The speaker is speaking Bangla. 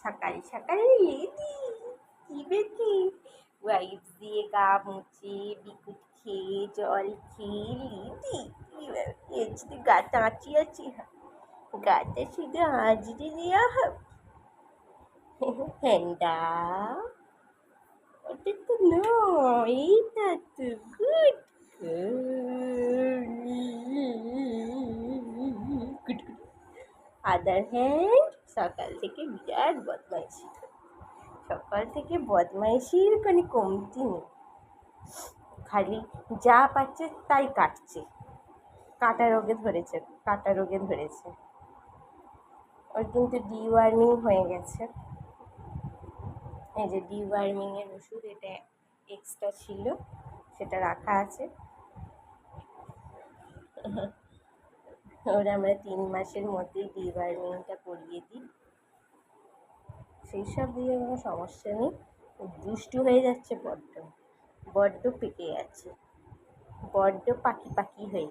সকাল সকাল লেডি কি ওয়াইপস দিয়ে গা মুছে বিকুট খেয়ে জল খেয়ে লেডি এর যদি গাটা আঁচিয়েছি গাটা শুধু আঁচড়ে দেওয়া হবে হ্যান্ডা ওটা তো নয় এটা তো গুড গুড আদার হ্যান্ড সকাল থেকে বিরাট বদমাইশি সকাল থেকে বদমাইশির কোনো কমতি নেই খালি যা পাচ্ছে তাই কাটছে কাটা রোগে ধরেছে ওর কিন্তু ডিওয়ার্মিং হয়ে গেছে এই যে ডিওয়ার্মিংয়ের ওষুধ এটা এক্সট্রা ছিল সেটা রাখা আছে ওরা আমরা 3 মাসের মধ্যেই ডিওয়ার্মিংটা করিয়ে দিই সেই সব দিয়ে কোনো সমস্যা নেই দুষ্টু হয়ে যাচ্ছে বড্ড পেকে যাচ্ছে বড্ড পাখি হয়ে